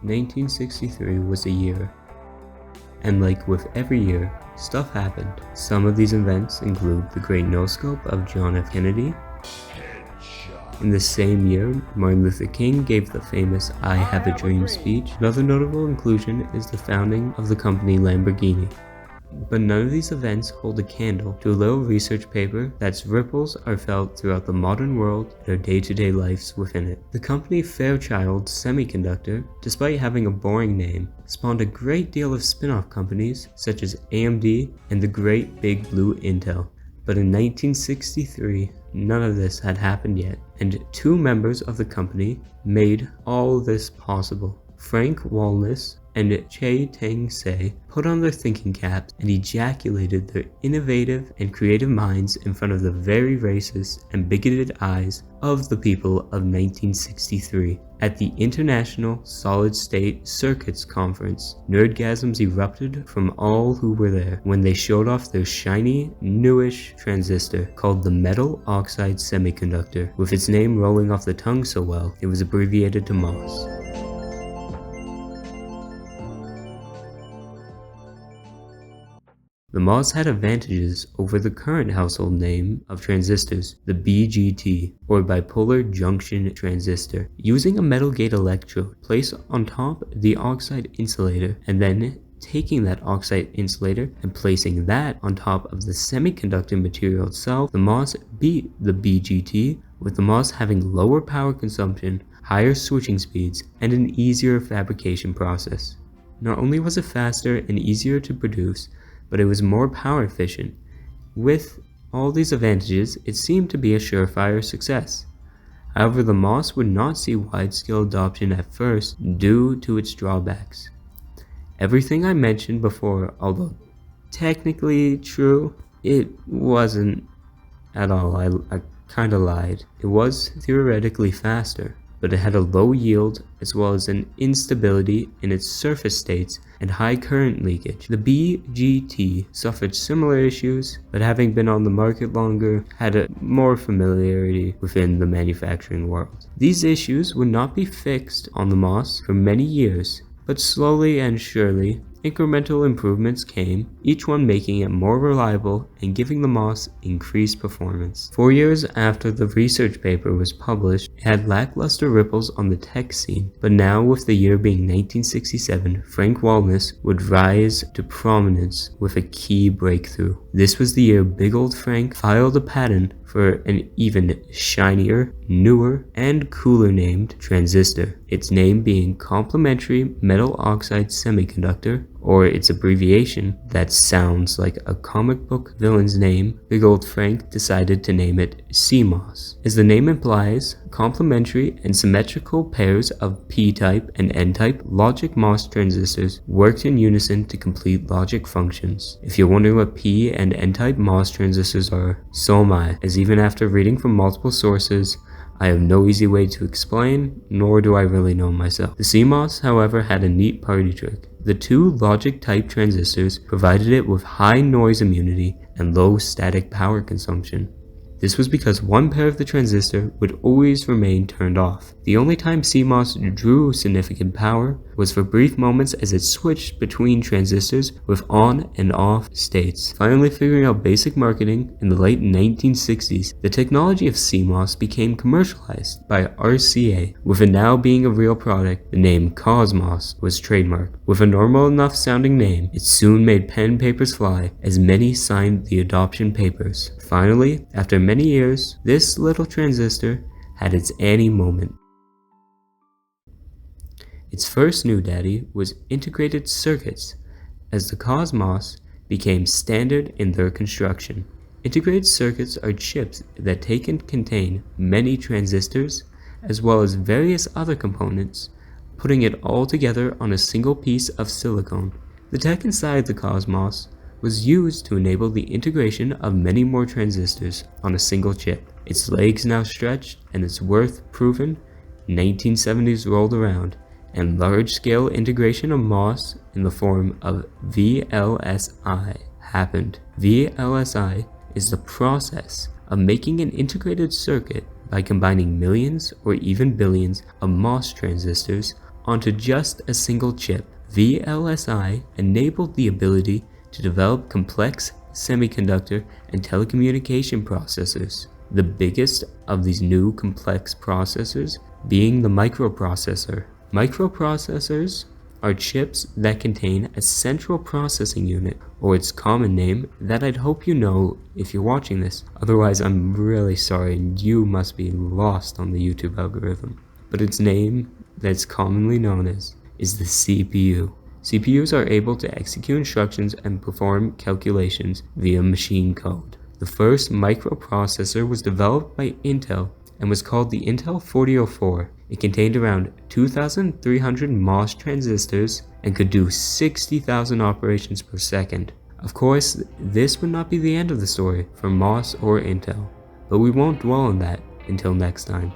1963 was a year, and like with every year, stuff happened. Some of these events include the Great No-Scope of John F. Kennedy. In the same year, Martin Luther King gave the famous "I Have a Dream" speech. Another notable inclusion is the founding of the company Lamborghini. But none of these events hold a candle to a little research paper that's ripples are felt throughout the modern world and our day-to-day lives within it. The company Fairchild Semiconductor, despite having a boring name, spawned a great deal of spin-off companies such as AMD and the great big blue Intel. But in 1963, none of this had happened yet, and two members of the company made all this possible. Frank Walnes and Che Tang-Se put on their thinking caps and ejaculated their innovative and creative minds in front of the very racist and bigoted eyes of the people of 1963. At the International Solid-State Circuits Conference, nerdgasms erupted from all who were there when they showed off their shiny, newish transistor called the metal oxide semiconductor. With its name rolling off the tongue so well, it was abbreviated to MOS. The MOS had advantages over the current household name of transistors, the BJT, or bipolar junction transistor. Using a metal gate electrode placed on top the oxide insulator and then taking that oxide insulator and placing that on top of the semiconductor material itself, the MOS beat the BJT, with the MOS having lower power consumption, higher switching speeds, and an easier fabrication process. Not only was it faster and easier to produce, but it was more power efficient. With all these advantages, it seemed to be a surefire success. However, the MOS would not see wide-scale adoption at first due to its drawbacks. Everything I mentioned before, although technically true, it wasn't at all. I kinda lied. It was theoretically faster, but it had a low yield as well as an instability in its surface states and high current leakage. The BJT suffered similar issues, but having been on the market longer, had a more familiarity within the manufacturing world. These issues would not be fixed on the MOS for many years, but slowly and surely, incremental improvements came, each one making it more reliable and giving the MOS increased performance. 4 years after the research paper was published, it had lackluster ripples on the tech scene, but now with the year being 1967, Frank Walnes would rise to prominence with a key breakthrough. This was the year Big Old Frank filed a patent for an even shinier, newer, and cooler named transistor, its name being complementary metal oxide semiconductor, or its abbreviation that sounds like a comic book villain's name. Big Old Frank decided to name it CMOS. As the name implies, complementary and symmetrical pairs of P-type and N-type logic MOS transistors worked in unison to complete logic functions. If you're wondering what P and N-type MOS transistors are, so am I, as even after reading from multiple sources, I have no easy way to explain, nor do I really know myself. The CMOS, however, had a neat party trick. The two logic-type transistors provided it with high noise immunity and low static power consumption. This was because one pair of the transistor would always remain turned off. The only time CMOS drew significant power was for brief moments as it switched between transistors with on and off states. Finally figuring out basic marketing in the late 1960s, the technology of CMOS became commercialized by RCA. With it now being a real product, the name Cosmos was trademarked. With a normal enough sounding name, it soon made pen and papers fly, as many signed the adoption papers. Finally, after many years, this little transistor had its Annie moment. Its first new daddy was integrated circuits, as the Cosmos became standard in their construction. Integrated circuits are chips that take and contain many transistors, as well as various other components, putting it all together on a single piece of silicon. The tech inside the Cosmos was used to enable the integration of many more transistors on a single chip. Its legs now stretched and its worth proven. 1970s rolled around, and large-scale integration of MOS in the form of VLSI happened. VLSI is the process of making an integrated circuit by combining millions or even billions of MOS transistors onto just a single chip. VLSI enabled the ability to develop complex semiconductor and telecommunication processors. The biggest of these new complex processors being the microprocessor. Microprocessors are chips that contain a central processing unit, or its common name that I'd hope you know if you're watching this. Otherwise, I'm really sorry and you must be lost on the YouTube algorithm. But its name that's commonly known as is the CPU. CPUs are able to execute instructions and perform calculations via machine code. The first microprocessor was developed by Intel and was called the Intel 4004. It contained around 2,300 MOS transistors and could do 60,000 operations per second. Of course, this would not be the end of the story for MOS or Intel, but we won't dwell on that until next time.